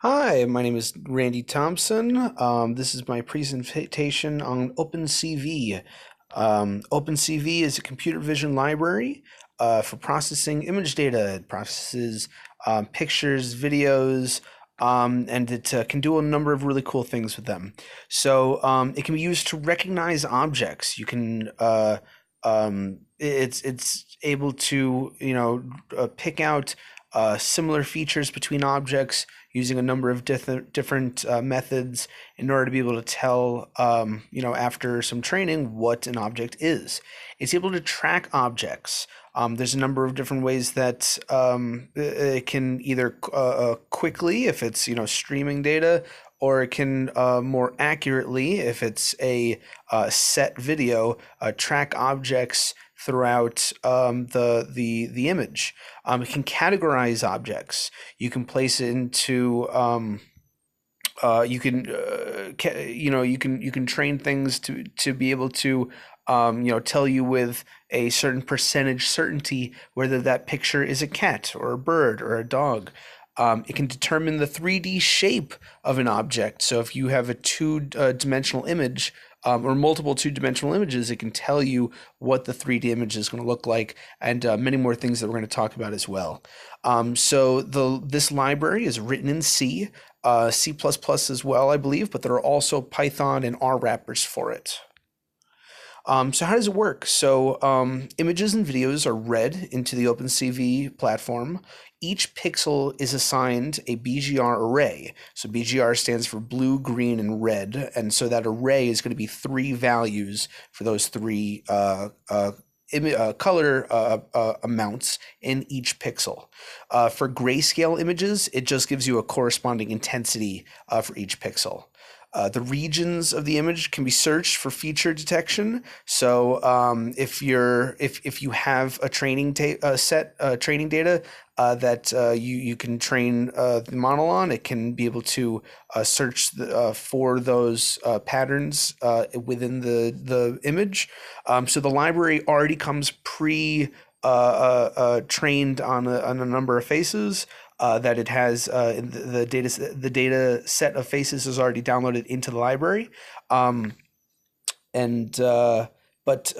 Hi, my name is Randy Thompson. This is my presentation on OpenCV. OpenCV is a computer vision library for processing image data. It processes pictures, videos, and it can do a number of really cool things with them. So it can be used to recognize objects. You can it's able to pick out similar features between objects using a number of different methods in order to be able to tell, after some training, what an object is. It's able to track objects. There's a number of different ways that it can either quickly, if it's streaming data, or it can more accurately, if it's a set video, track objects throughout the image. It can categorize objects. You can place it into you can train things to be able to tell you with a certain percentage certainty whether that picture is a cat or a bird or a dog. It can determine the 3D shape of an object. So if you have a two-dimensional image, or multiple two-dimensional images, it can tell you what the 3D image is going to look like, and many more things that we're going to talk about as well. This library is written in C, C++ as well, I believe, but there are also Python and R wrappers for it. So how does it work? Images and videos are read into the OpenCV platform. Each pixel is assigned a BGR array. So BGR stands for blue, green, and red. And so that array is going to be three values for those three color amounts in each pixel. For grayscale images, it just gives you a corresponding intensity for each pixel. The regions of the image can be searched for feature detection. So if you have a training set training data that you can train the model on, it can be able to search for those patterns within the image. So the library already comes trained on a number of faces. That it has the data set of faces is already downloaded into the library, and but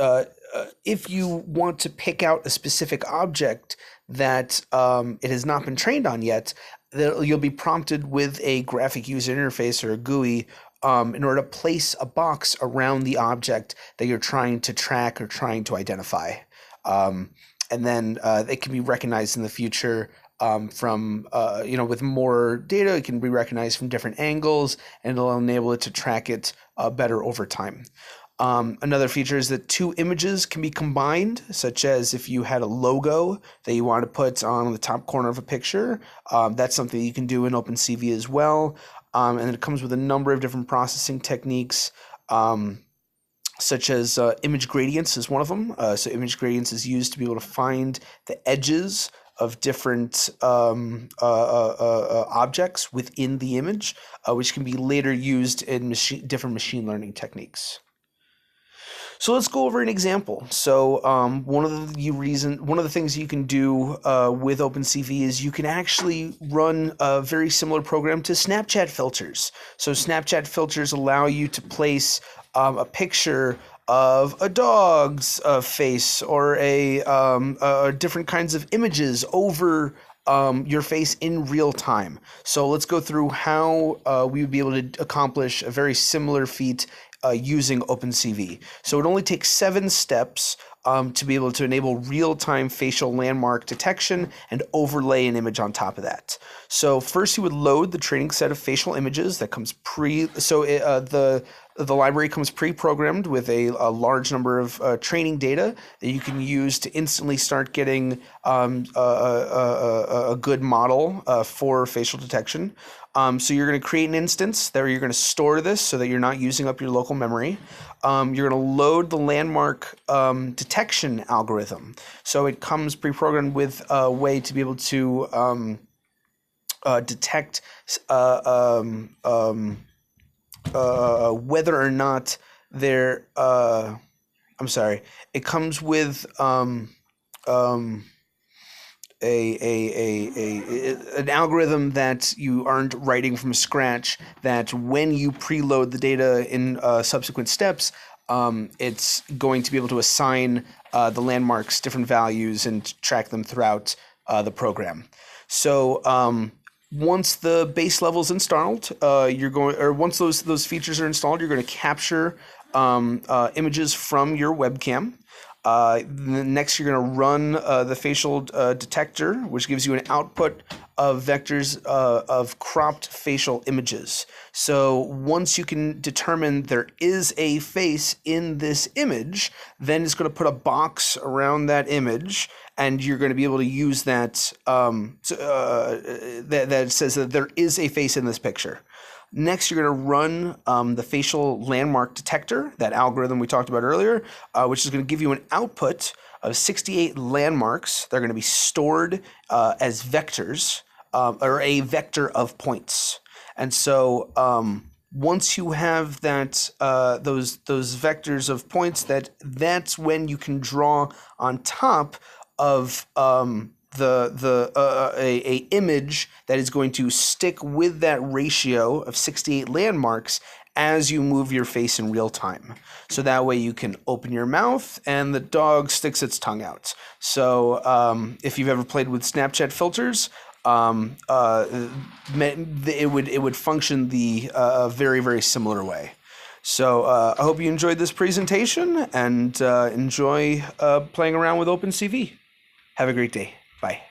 if you want to pick out a specific object that it has not been trained on yet, you'll be prompted with a graphic user interface or a GUI in order to place a box around the object that you're trying to track or trying to identify. And then it can be recognized in the future with more data. It can be recognized from different angles, and it'll enable it to track it better over time. Another feature is that two images can be combined, such as if you had a logo that you want to put on the top corner of a picture. That's something you can do in OpenCV as well. And it comes with a number of different processing techniques. Such as image gradients is one of them. So image gradients is used to be able to find the edges of different objects within the image, which can be later used in different machine learning techniques. So let's go over an example. So one of the things you can do with OpenCV is you can actually run a very similar program to Snapchat filters. So Snapchat filters allow you to place a picture of a dog's face or different kinds of images over your face in real time. So let's go through how we would be able to accomplish a very similar feat using OpenCV. So it only takes 7 steps to be able to enable real-time facial landmark detection and overlay an image on top of that. So first you would load the training set of facial images that comes the library comes pre-programmed with a large number of training data that you can use to instantly start getting a good model for facial detection. So you're going to create an instance there. You're going to store this so that you're not using up your local memory. You're going to load the landmark detection algorithm. So it comes pre-programmed with a way to be able to detect whether or not they're I'm sorry. It comes with an algorithm that you aren't writing from scratch, that when you preload the data in subsequent steps, it's going to be able to assign the landmarks different values and track them throughout the program. So once the base level is installed, once those features are installed, you're going to capture images from your webcam. Next, you're going to run the facial detector, which gives you an output of vectors of cropped facial images. So once you can determine there is a face in this image, then it's going to put a box around that image, and you're going to be able to use that that says that there is a face in this picture. Next, you're going to run the facial landmark detector, that algorithm we talked about earlier, which is going to give you an output of 68 landmarks. They're going to be stored as vectors, or a vector of points. And so once you have that those vectors of points, that's when you can draw on top of a image that is going to stick with that ratio of 68 landmarks as you move your face in real time. So that way you can open your mouth and the dog sticks its tongue out. So if you've ever played with Snapchat filters, it would function the very, very similar way. So I hope you enjoyed this presentation and enjoy playing around with OpenCV. Have a great day. Bye.